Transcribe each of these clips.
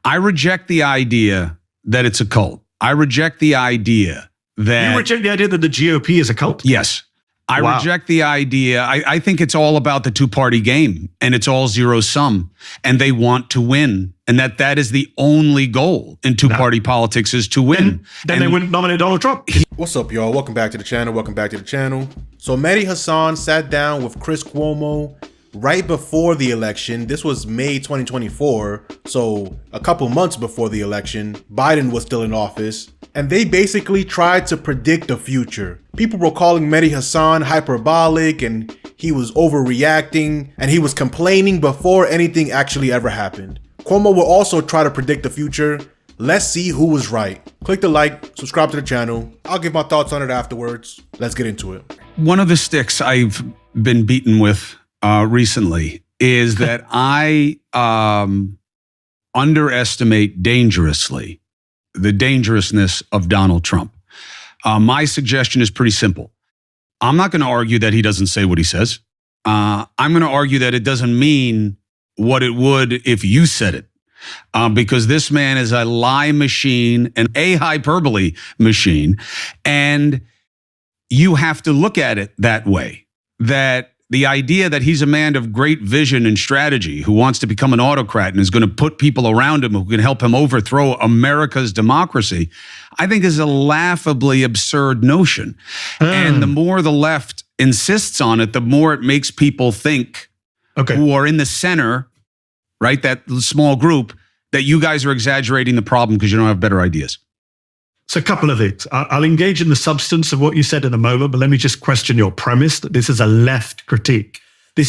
I reject the idea that it's a cult. I reject the idea that... You reject the idea that the GOP is a cult? Yes. I reject the idea. I think it's all about the two-party game, and it's all zero sum, and they want to win, and that is the only goal in two-party politics is to win. Then they wouldn't nominate Donald Trump. What's up, y'all? Welcome back to the channel. So Mehdi Hasan sat down with Chris Cuomo right before the election. This was May 2024, so a couple months before the election. Biden was still in office, and they basically tried to predict the future. People were calling Mehdi Hasan hyperbolic, and he was overreacting, and he was complaining before anything actually ever happened. Cuomo will also try to predict the future. Let's see who was right. Click the like, subscribe to the channel. I'll give my thoughts on it afterwards. Let's get into it. One of the sticks I've been beaten with recently is that I underestimate dangerously the dangerousness of Donald Trump. My suggestion is pretty simple. I'm not going to argue that he doesn't say what he says. I'm going to argue that it doesn't mean what it would if you said it. Because this man is a lie machine and a hyperbole machine. And you have to look at it that way, that the idea that he's a man of great vision and strategy who wants to become an autocrat and is going to put people around him who can help him overthrow America's democracy, I think is a laughably absurd notion. And the more the left insists on it, the more it makes people think who are in the center, right, that small group, that you guys are exaggerating the problem because you don't have better ideas. So a couple of things. I'll engage in the substance of what you said in a moment, but let me just question your premise that this is a left critique.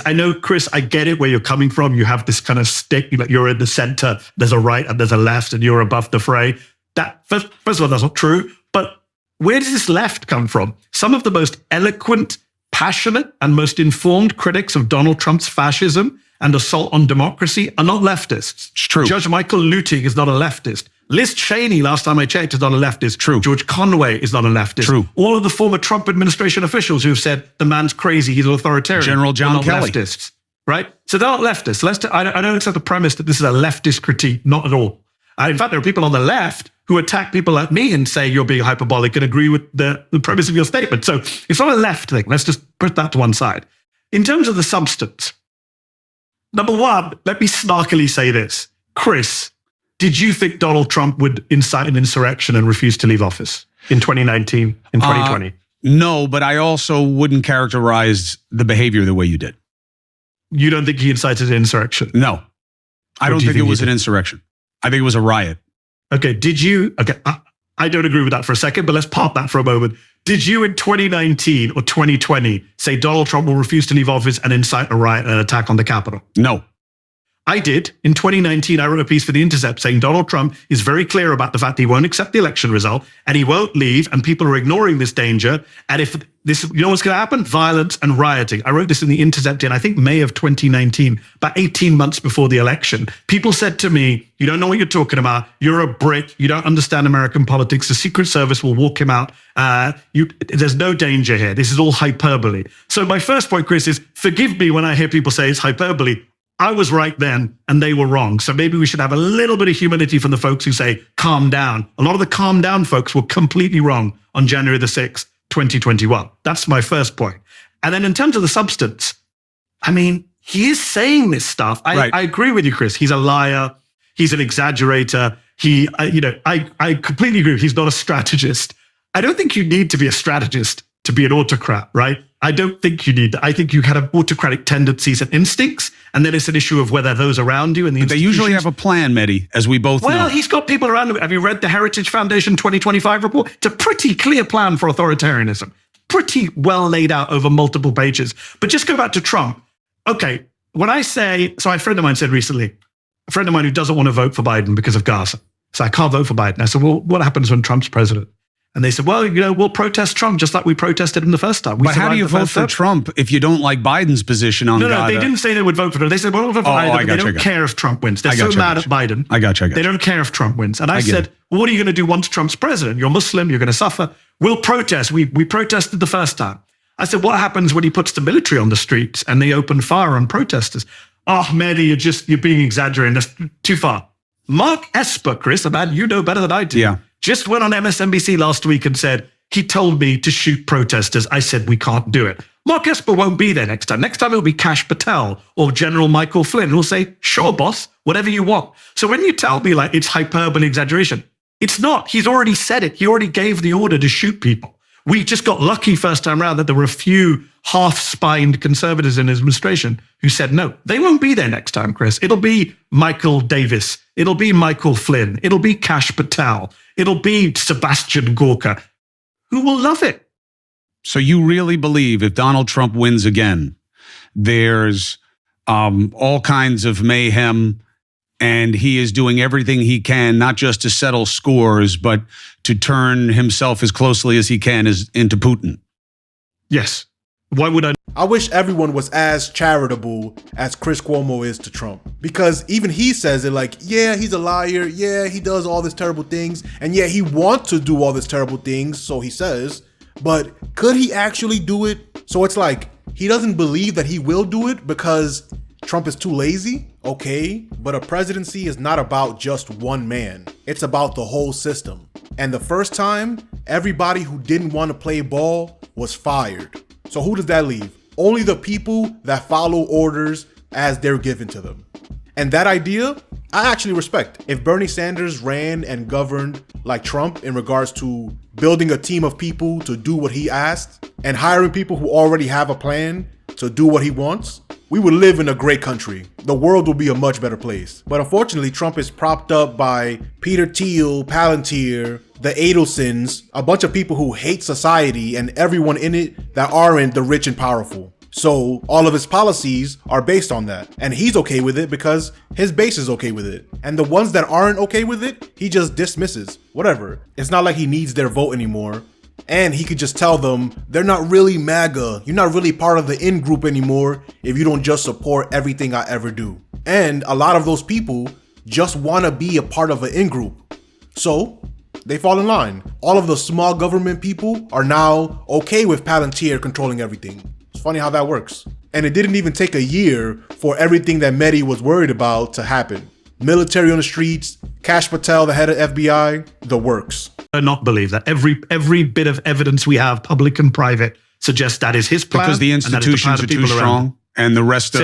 I know, Chris, I get it where you're coming from. You have this kind of stick, you're in the center, there's a right and there's a left, and you're above the fray. That, first of all, that's not true. But where does this left come from? Some of the most eloquent, passionate, and most informed critics of Donald Trump's fascism and assault on democracy are not leftists. It's true. Judge Michael Luttig is not a leftist. Liz Cheney, last time I checked, is not a leftist. True. George Conway is not a leftist. True. All of the former Trump administration officials who've said the man's crazy, he's authoritarian. General John Kelly. Leftists, right? So they're not leftists. I don't accept the premise that this is a leftist critique, not at all. In fact, there are people on the left who attack people like me and say you're being hyperbolic and agree with the premise of your statement. So it's not a left thing. Let's just put that to one side. In terms of the substance, number one, let me snarkily say this. Chris, did you think Donald Trump would incite an insurrection and refuse to leave office in 2019, in 2020? No, but I also wouldn't characterize the behavior the way you did. You don't think he incited an insurrection? No, I don't think it was an insurrection. I think it was a riot. Okay, did you? Okay, I don't agree with that for a second, but let's park that for a moment. Did you in 2019 or 2020 say Donald Trump will refuse to leave office and incite a riot and an attack on the Capitol? No. I did. In 2019, I wrote a piece for The Intercept saying Donald Trump is very clear about the fact that he won't accept the election result and he won't leave, and people are ignoring this danger. And if this, you know what's going to happen? Violence and rioting. I wrote this in The Intercept in, I think, May of 2019, about 18 months before the election. People said to me, you don't know what you're talking about. You're a Brit. You don't understand American politics. The Secret Service will walk him out. There's no danger here. This is all hyperbole. So my first point, Chris, is forgive me when I hear people say it's hyperbole. I was right then, and they were wrong. So maybe we should have a little bit of humility from the folks who say, calm down. A lot of the calm down folks were completely wrong on January the 6th, 2021. That's my first point. And then in terms of the substance, I mean, he is saying this stuff. I agree with you, Chris. He's a liar. He's an exaggerator. I completely agree. He's not a strategist. I don't think you need to be a strategist to be an autocrat, right? I don't think you need that. I think you have autocratic tendencies and instincts, and then it's an issue of whether those around you and the But they usually have a plan, Mehdi, as we both know. Well, he's got people around him. Have you read the Heritage Foundation 2025 report? It's a pretty clear plan for authoritarianism. Pretty well laid out over multiple pages. But just go back to Trump. Okay, when I say, so a friend of mine said recently, a friend of mine who doesn't want to vote for Biden because of Gaza. So I can't vote for Biden. I said, well, what happens when Trump's president? And they said, well, we'll protest Trump just like we protested him the first time. But how do you vote for Trump if you don't like Biden's position on Gaza? No, they didn't say they would vote for Trump. They said, well, we'll vote for Biden. They don't care if Trump wins. They're so mad at Biden. I got you. They don't care if Trump wins. And I said, well, what are you going to do once Trump's president? You're Muslim. You're going to suffer. We'll protest. We protested the first time. I said, what happens when he puts the military on the streets and they open fire on protesters? Oh, Mehdi, you're being exaggerating. That's too far. Mark Esper, Chris, a man you know better than I do, just went on MSNBC last week and said, he told me to shoot protesters. I said, we can't do it. Mark Esper won't be there next time. Next time it'll be Kash Patel or General Michael Flynn who'll say, sure, boss, whatever you want. So when you tell me like it's hyperbole exaggeration, it's not. He's already said it. He already gave the order to shoot people. We just got lucky first time around that there were a few half-spined conservatives in his administration who said, no, they won't be there next time, Chris. It'll be Michael Davis. It'll be Michael Flynn. It'll be Kash Patel. It'll be Sebastian Gorka, who will love it. So you really believe if Donald Trump wins again, there's all kinds of mayhem, and he is doing everything he can, not just to settle scores, but to turn himself as closely as he can into Putin? Yes. Why would I? I wish everyone was as charitable as Chris Cuomo is to Trump, because even he says it like, yeah, he's a liar. Yeah, he does all these terrible things. And yeah, he wants to do all these terrible things. So he says, but could he actually do it? So it's like, he doesn't believe that he will do it because Trump is too lazy. Okay, but a presidency is not about just one man. It's about the whole system. And the first time, everybody who didn't want to play ball was fired. So who does that leave? Only the people that follow orders as they're given to them. And that idea, I actually respect. If Bernie Sanders ran and governed like Trump in regards to building a team of people to do what he asked and hiring people who already have a plan to do what he wants, we would live in a great country. The world will be a much better place. But unfortunately, Trump is propped up by Peter Thiel, Palantir, the Adelsons, a bunch of people who hate society and everyone in it that aren't the rich and powerful. So all of his policies are based on that. And he's okay with it because his base is okay with it. And the ones that aren't okay with it, he just dismisses. Whatever. It's not like he needs their vote anymore. And he could just tell them, they're not really MAGA. You're not really part of the in-group anymore if you don't just support everything I ever do. And a lot of those people just want to be a part of an in-group. So they fall in line. All of the small government people are now okay with Palantir controlling everything. It's funny how that works. And it didn't even take a year for everything that Mehdi was worried about to happen. Military on the streets, Kash Patel, the head of FBI, the works. I not believe that. Every bit of evidence we have, public and private, suggests that is his plan. Because the institutions are too strong. And the rest of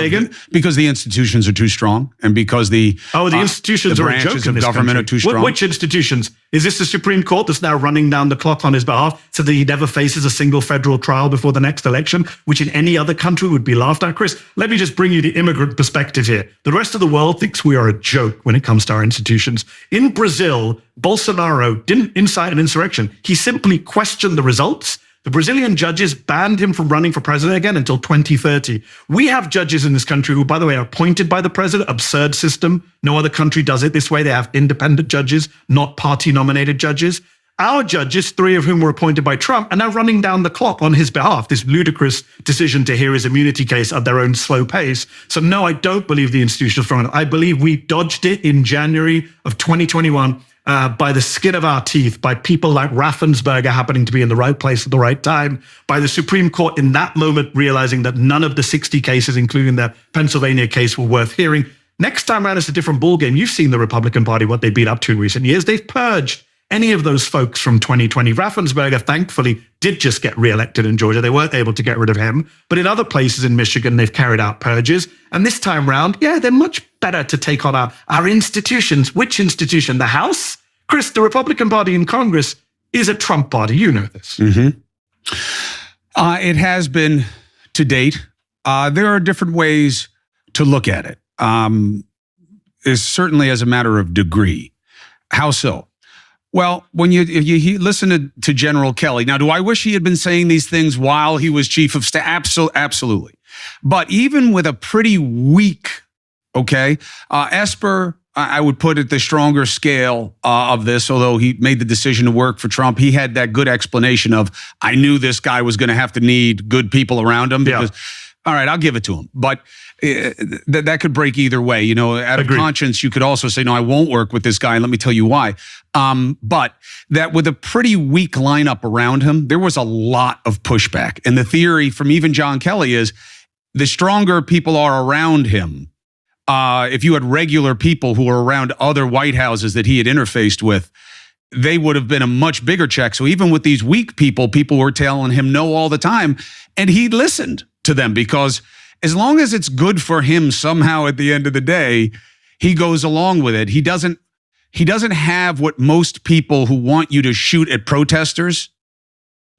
because the institutions are too strong, and because the institutions are a joke in this government country. are too strong. Which institutions? Is this the Supreme Court that's now running down the clock on his behalf so that he never faces a single federal trial before the next election, which in any other country would be laughed at? Chris, let me just bring you the immigrant perspective here. The rest of the world thinks we are a joke when it comes to our institutions. In Brazil, Bolsonaro didn't incite an insurrection. He simply questioned the results. The Brazilian judges banned him from running for president again until 2030. We have judges in this country who, by the way, are appointed by the president. Absurd system. No other country does it this way. They have independent judges, not party-nominated judges. Our judges, 3 of whom were appointed by Trump, are now running down the clock on his behalf, this ludicrous decision to hear his immunity case at their own slow pace. So no, I don't believe the institution is strong enough. I believe we dodged it in January of 2021 by the skin of our teeth, by people like Raffensperger happening to be in the right place at the right time, by the Supreme Court in that moment realizing that none of the 60 cases, including the Pennsylvania case, were worth hearing. Next time around, it's a different ballgame. You've seen the Republican Party, what they've been up to in recent years. They've purged any of those folks from 2020. Raffensperger, thankfully, did just get reelected in Georgia. They weren't able to get rid of him. But in other places in Michigan, they've carried out purges. And this time round, yeah, they're much better to take on our institutions. Which institution? The House? Chris, the Republican Party in Congress is a Trump party. You know this. Mm-hmm. It has been to date. There are different ways to look at it. It's certainly as a matter of degree. How so? Well, when you listen to General Kelly, now, do I wish he had been saying these things while he was chief of staff? Absolutely. But even with a pretty weak, Esper, I would put at the stronger scale of this, although he made the decision to work for Trump. He had that good explanation of, I knew this guy was going to have to need good people around him because, all right, I'll give it to him. But that could break either way. You know, out of conscience, you could also say, no, I won't work with this guy. And let me tell you why. But that with a pretty weak lineup around him, there was a lot of pushback. And the theory from even John Kelly is the stronger people are around him, if you had regular people who were around other White Houses that he had interfaced with, they would have been a much bigger check. So even with these weak people were telling him no all the time, and he listened to them, because as long as it's good for him somehow at the end of the day, he goes along with it. He doesn't have what most people who want you to shoot at protesters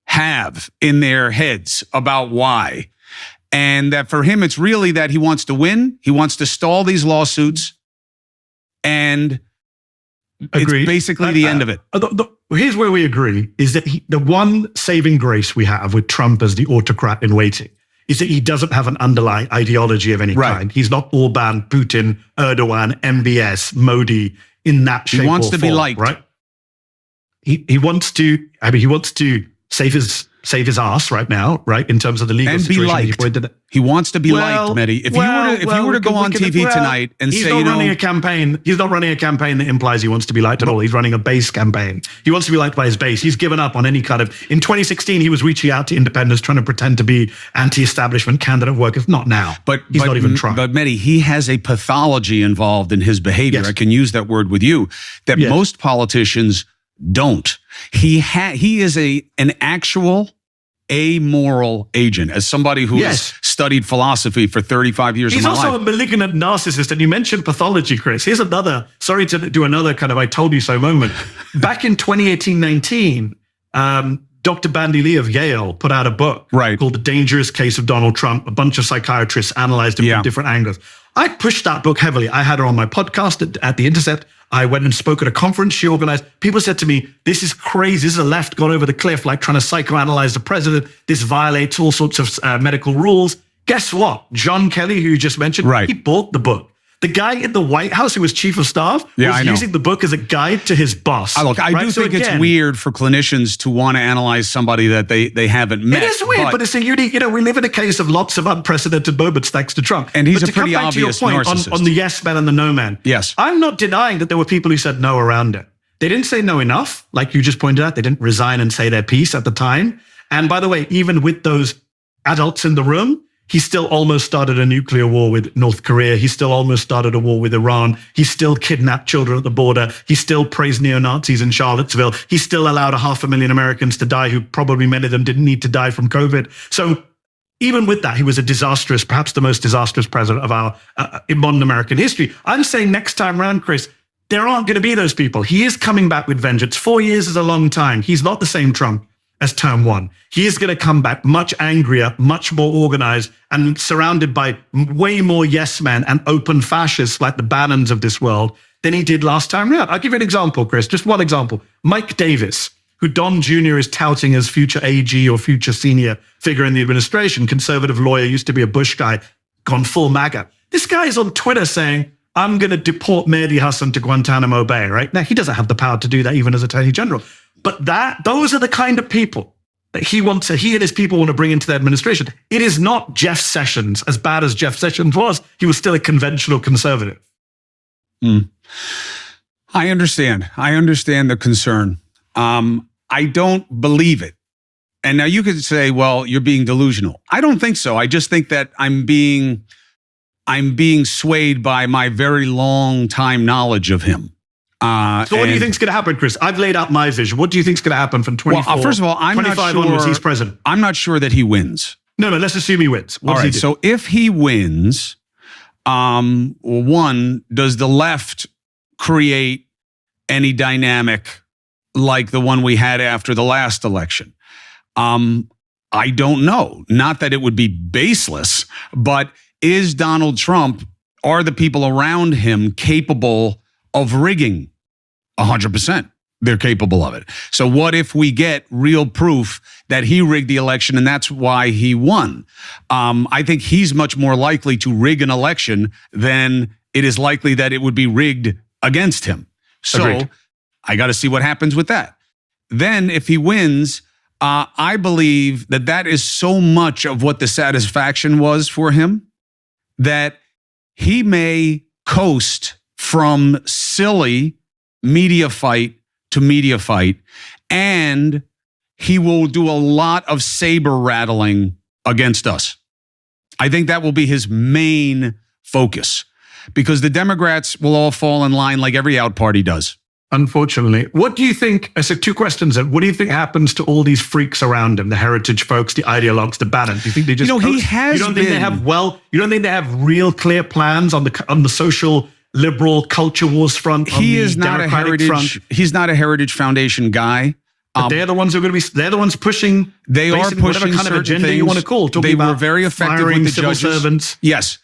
have in their heads about why. And that for him, it's really that he wants to win. He wants to stall these lawsuits. And Agreed. It's basically the end of it. Here's where we agree, is that the one saving grace we have with Trump as the autocrat in waiting is that he doesn't have an underlying ideology of any kind. He's not Orban, Putin, Erdogan, MBS, Modi in that shape or form. He wants to be liked. Right? He wants to save his ass right now, right? In terms of the legal and situation. Be liked. He wants to be liked, Mehdi. If you were to go on TV tonight and say, he's not running a campaign that implies he wants to be liked at all. He's running a base campaign. He wants to be liked by his base. He's given up on any kind of. In 2016, he was reaching out to independents, trying to pretend to be anti-establishment candidate workers. Not now. But he's not even trying. But Mehdi, he has a pathology involved in his behavior. Yes. I can use that word with you. That most politicians don't. He is an actual amoral agent. As somebody who has studied philosophy for 35 years of my life. He's also a malignant narcissist. And you mentioned pathology, Chris. Here's another, sorry to do another kind of I told you so moment. Back in 2018-19, Dr. Bandy Lee of Yale put out a book called The Dangerous Case of Donald Trump. A bunch of psychiatrists analyzed it from different angles. I pushed that book heavily. I had her on my podcast at The Intercept. I went and spoke at a conference she organized. People said to me, this is crazy. This is a left gone over the cliff, like trying to psychoanalyze the president. This violates all sorts of medical rules. Guess what? John Kelly, who you just mentioned, he bought the book. The guy in the White House who was chief of staff was using the book as a guide to his boss. Look, I do think it's weird for clinicians to want to analyze somebody that they haven't met. It is weird, but it's a unique, we live in a case of lots of unprecedented moments thanks to Trump. And he's a pretty obvious narcissist. On the yes man and the no man. Yes. I'm not denying that there were people who said no around it. They didn't say no enough, like you just pointed out. They didn't resign and say their piece at the time. And by the way, even with those adults in the room, he still almost started a nuclear war with North Korea. He still almost started a war with Iran. He still kidnapped children at the border. He still praised neo-Nazis in Charlottesville. He still allowed 500,000 Americans to die who probably many of them didn't need to die from COVID. So even with that, he was a disastrous, perhaps the most disastrous president of our in modern American history. I'm saying next time around, Chris, there aren't going to be those people. He is coming back with vengeance. 4 years is a long time. He's not the same Trump as term one. He is going to come back much angrier, much more organized, and surrounded by way more yes men and open fascists like the Bannons of this world than he did last time around. I'll give you an example, Chris, just one example. Mike Davis, who Don Jr. is touting as future AG or future senior figure in the administration, conservative lawyer, used to be a Bush guy, gone full MAGA. This guy is on Twitter saying, I'm going to deport Mehdi Hasan to Guantanamo Bay, right? Now, he doesn't have the power to do that even as Attorney General. But those are the kind of people that he and his people want to bring into the administration. It is not Jeff Sessions. As bad as Jeff Sessions was, he was still a conventional conservative. I understand. I understand the concern. I don't believe it. And now you could say, well, you're being delusional. I don't think so. I just think that I'm being swayed by my very long time knowledge of him. So what do you think is going to happen, Chris? I've laid out my vision. What do you think is going to happen from 24? Well, first of all, I'm not sure onwards, he's president. I'm not sure that he wins. No, let's assume he wins. All right, so if he wins, one, does the left create any dynamic like the one we had after the last election? I don't know. Not that it would be baseless, but is Donald Trump, are the people around him capable of rigging? 100%. They're capable of it. So what if we get real proof that he rigged the election and that's why he won? I think he's much more likely to rig an election than it is likely that it would be rigged against him. So Agreed. I got to see what happens with that. Then if he wins, I believe that is so much of what the satisfaction was for him that he may coast from silly media fight to media fight, and he will do a lot of saber rattling against us. I think that will be his main focus. because the Democrats will all fall in line like every out party does. Unfortunately. What do you think? So 2 questions. What do you think happens to all these freaks around him? The heritage folks, the ideologues, the Bannon. Do you think they just? He has. You don't think they have? You don't think they have real clear plans on the social liberal culture wars front? He is not a heritage. Front? He's not a Heritage Foundation guy. But they're the ones who are going to be. They're the ones pushing. They are pushing whatever kind of agenda things. You want to call. They were very effective with the civil judges. Servants. Yes,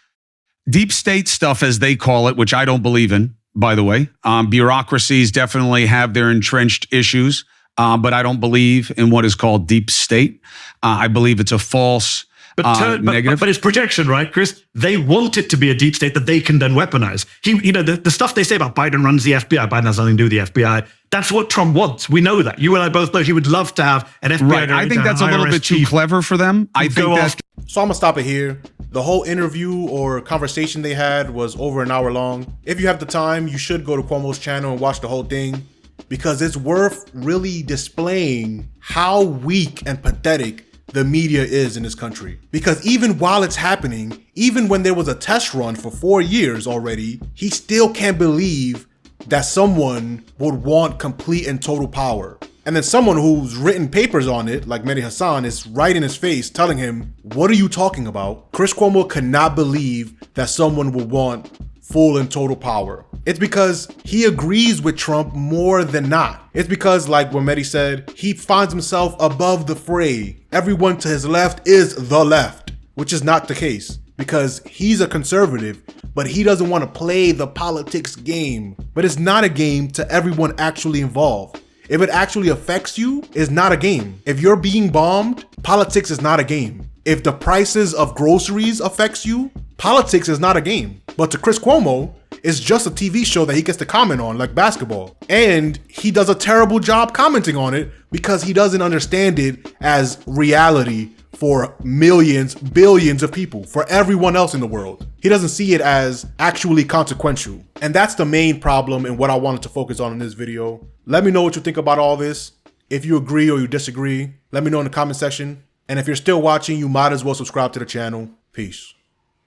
deep state stuff, as they call it, which I don't believe in. By the way, bureaucracies definitely have their entrenched issues, but I don't believe in what is called deep state. I believe it's a false negative. But it's projection, right, Chris? They want it to be a deep state that they can then weaponize. The stuff they say about Biden runs the FBI, Biden has nothing to do with the FBI. That's what Trump wants. We know that. You and I both know he would love to have an FBI. Right. I think that's a little bit too clever for them. I think that's. So I'm gonna stop it here. The whole interview or conversation they had was over an hour long. If you have the time, you should go to Cuomo's channel and watch the whole thing, because it's worth really displaying how weak and pathetic the media is in this country. Because even while it's happening, even when there was a test run for 4 years already, he still can't believe that someone would want complete and total power. And then someone who's written papers on it, like Mehdi Hasan, is right in his face telling him, what are you talking about? Chris Cuomo could not believe that someone would want full and total power. It's because he agrees with Trump more than not. It's because, like what Mehdi said, he finds himself above the fray. Everyone to his left is the left, which is not the case, because he's a conservative, but he doesn't want to play the politics game. But it's not a game to everyone actually involved. If it actually affects you, it's not a game. If you're being bombed, politics is not a game. If the prices of groceries affects you, politics is not a game. But to Chris Cuomo, it's just a TV show that he gets to comment on, like basketball. And he does a terrible job commenting on it because he doesn't understand it as reality for millions, billions of people, for everyone else in the world. He doesn't see it as actually consequential. And that's the main problem and what I wanted to focus on in this video. Let me know what you think about all this. If you agree or you disagree, let me know in the comment section. And if you're still watching, you might as well subscribe to the channel. Peace.